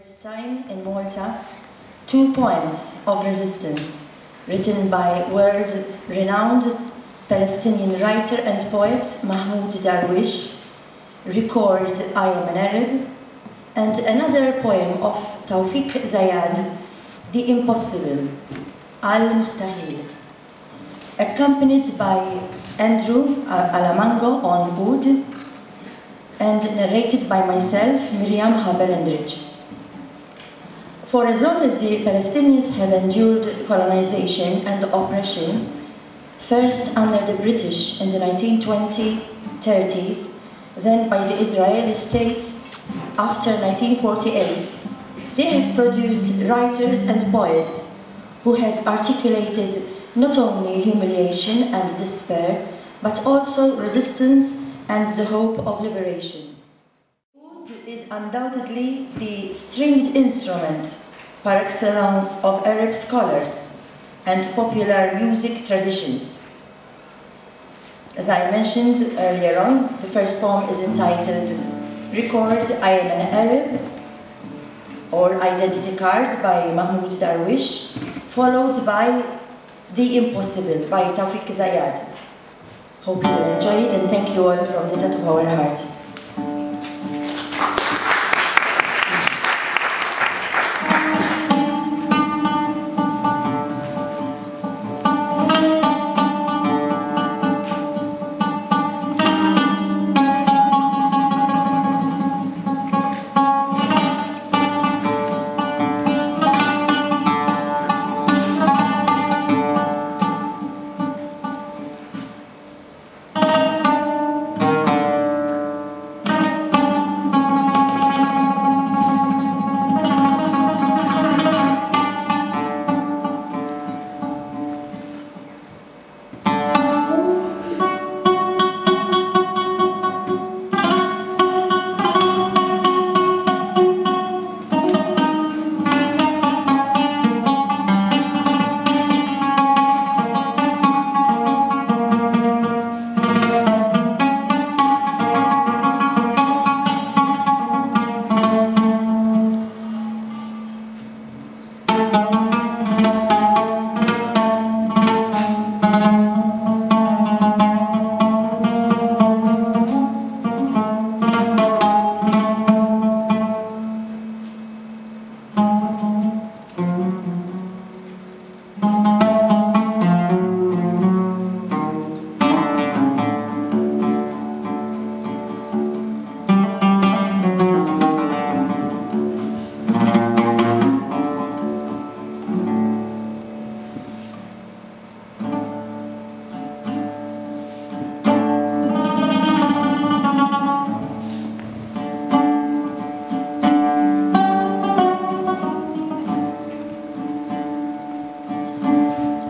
First time in Malta, two poems of resistance written by world-renowned Palestinian writer and poet Mahmoud Darwish, Coord, I Am an Arab, and another poem of Tawfiq Zayyad, The Impossible, Al-Mustaheel, accompanied by Andrew Alamango on Oud, and narrated by myself, Miriam Haber Endrick. For as long as the Palestinians have endured colonization and oppression, first under the British in the 1920-30s, then by the Israeli state after 1948, they have produced writers and poets who have articulated not only humiliation and despair, but also resistance and the hope of liberation. Oud is undoubtedly the stringed instrument par excellence of Arab scholars and popular music traditions. As I mentioned earlier on, the first poem is entitled Coord, I Am an Arab, or Identity Card by Mahmoud Darwish, followed by The Impossible by Tawfiq Zayyad. Hope you will enjoy it, and thank you all from the depth of our heart.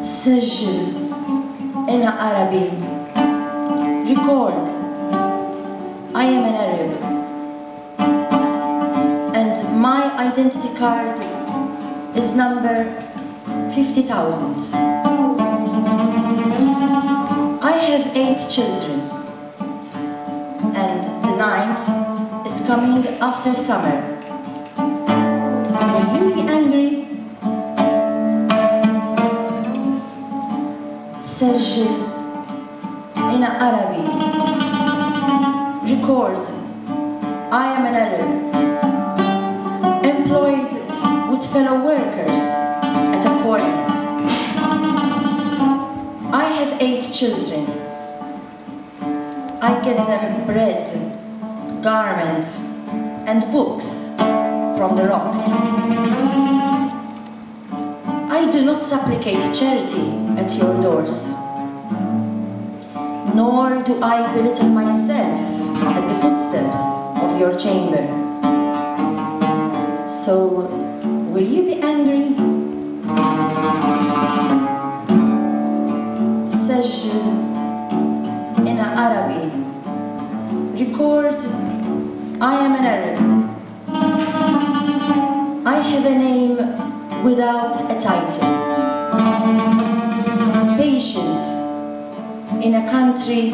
سجل أنا عربي. Record, I am an Arab, and my identity card is number 50,000. I have 8 children, and the 9th is coming after summer. Will you be angry? سجل أنا عربي. Record, I am an Arab, employed with fellow workers at a quarry. I have 8 children. I get them bread, garments, and books from the rocks. I do not supplicate charity at your doors, nor do I belittle myself at the footsteps of your chamber. So, will you be angry? سجل أنا عربي. Record, I am an Arab. I have a name without a title. Patient in a country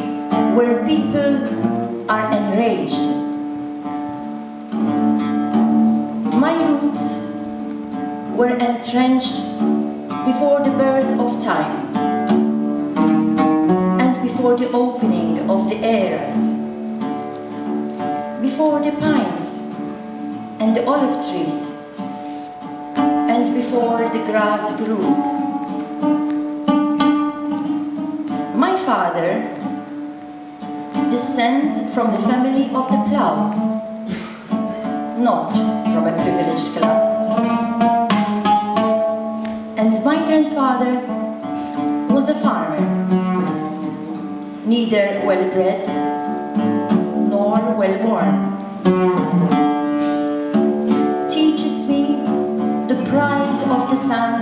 where people are enraged. My roots were entrenched before the birth of time and before the opening of the eras, before the pines and the olive trees, and before the grass grew. My father descends from the family of the plough, not from a privileged class. And my grandfather was a farmer, neither well-bred nor well-born. Teaches me the pride of the sun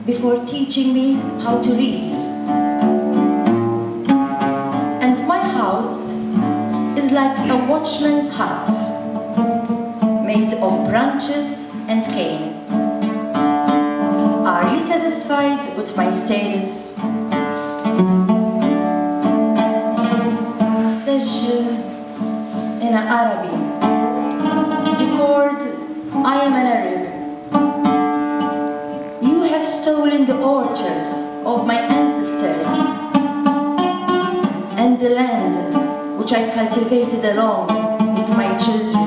before teaching me how to read. And my house is like a watchman's hut, made of branches and cane. Are you satisfied with my status? سجل in ARABI. Coord, I am an Arab. You have stolen the orchards of my ancestors and the land which I cultivated along with my children.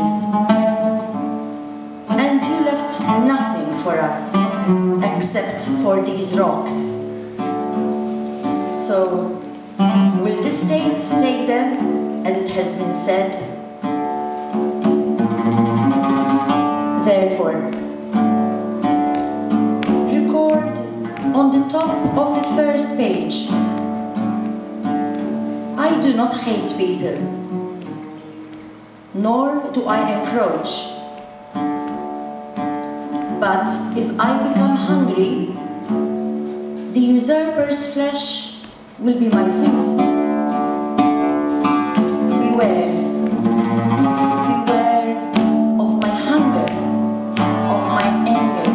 And you left nothing for us except for these rocks. So, will the state take them, as it has been said? Therefore, record on the top of the first page, I do not hate people, nor do I encroach. But if I become hungry, the usurper's flesh will be my food. Beware, beware of my hunger, of my anger.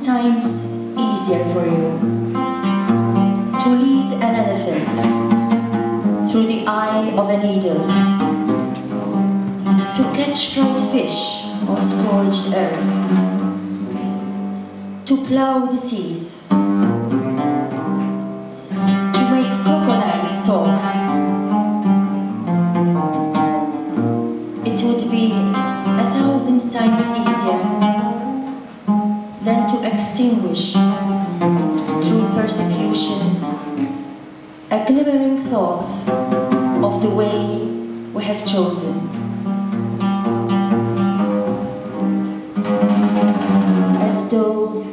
Times easier for you to lead an elephant through the eye of a needle, to catch fried fish on scorched earth, to plow the seas, to make crocodiles talk. It would be 1,000 times easier than to extinguish, through persecution, a glimmering thought of the way we have chosen. As though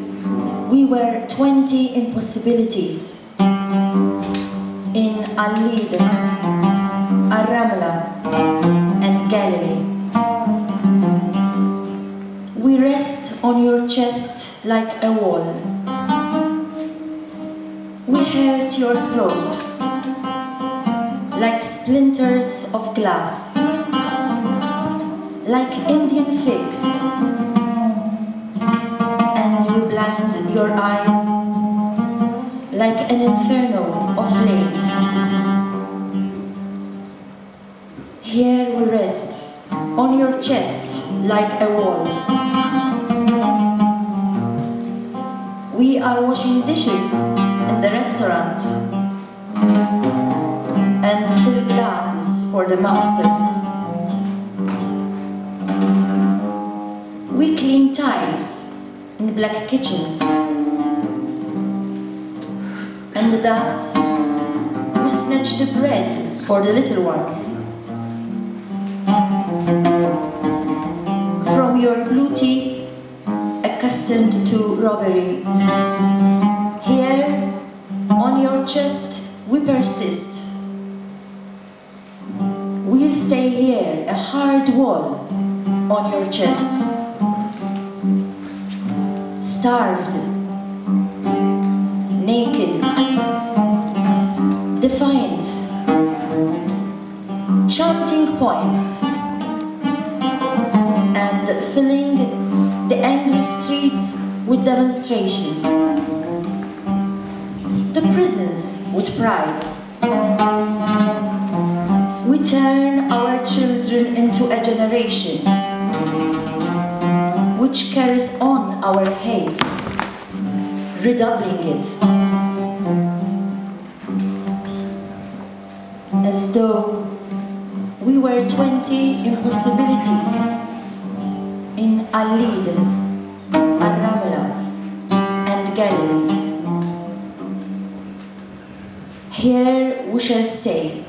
we were 20 impossibilities in Al-Lib, Al-Ramla, and Galilee. We rest on your chest like a wall. We hurt your throat like splinters of glass, like Indian figs, and we blind your eyes like an inferno of flames. Here we rest on your chest like a wall. We are washing dishes in the restaurant for the masters. We clean tiles in black kitchens, and thus we snatch the bread for the little ones. From your blue teeth, accustomed to robbery, here on your chest we persist. We'll stay here, a hard wall on your chest. Starved, naked, defiant, chanting poems, and filling the angry streets with demonstrations, the prisons with pride. We turn our children into a generation which carries on our hate, redoubling it, as though we were 20 impossibilities in Al-Lid, Al-Ramla, and Galilee. Here we shall stay.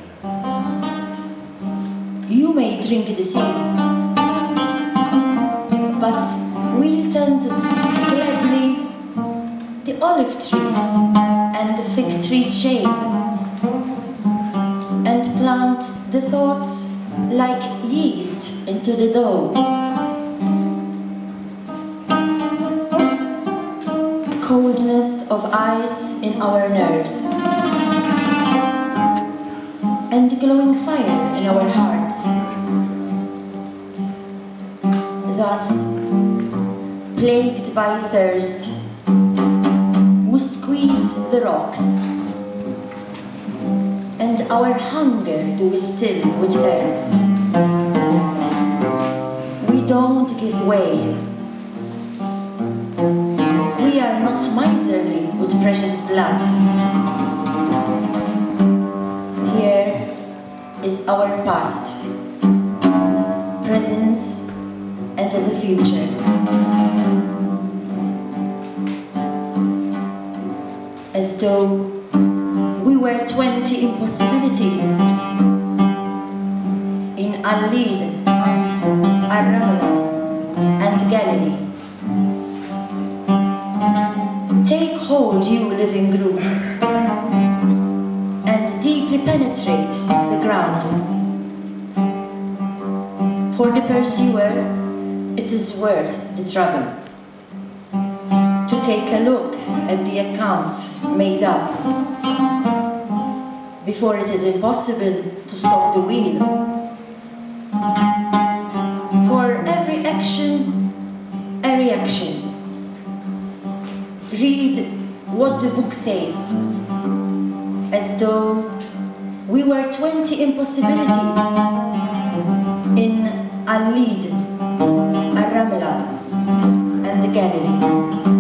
You may drink the sea, but we'll tend gladly the olive trees and the fig trees' shade, and plant the thoughts like yeast into the dough. Coldness of ice in our nerves, and glowing fire in our hearts. Thus, plagued by thirst, we squeeze the rocks, and our hunger do we still with earth. We don't give way. We are not miserly with precious blood. Here is our past, presence, and the future. As though we were 20 impossibilities in Al-Lid, Al-Ramla, and Galilee. Take hold, you living roots, and deeply penetrate the ground. For the pursuer, it is worth the trouble to take a look at the accounts made up before it is impossible to stop the wheel. For every action, a reaction. Read what the book says, as though we were 20 impossibilities in Al-Lid, Al-Ramla, and Galilee.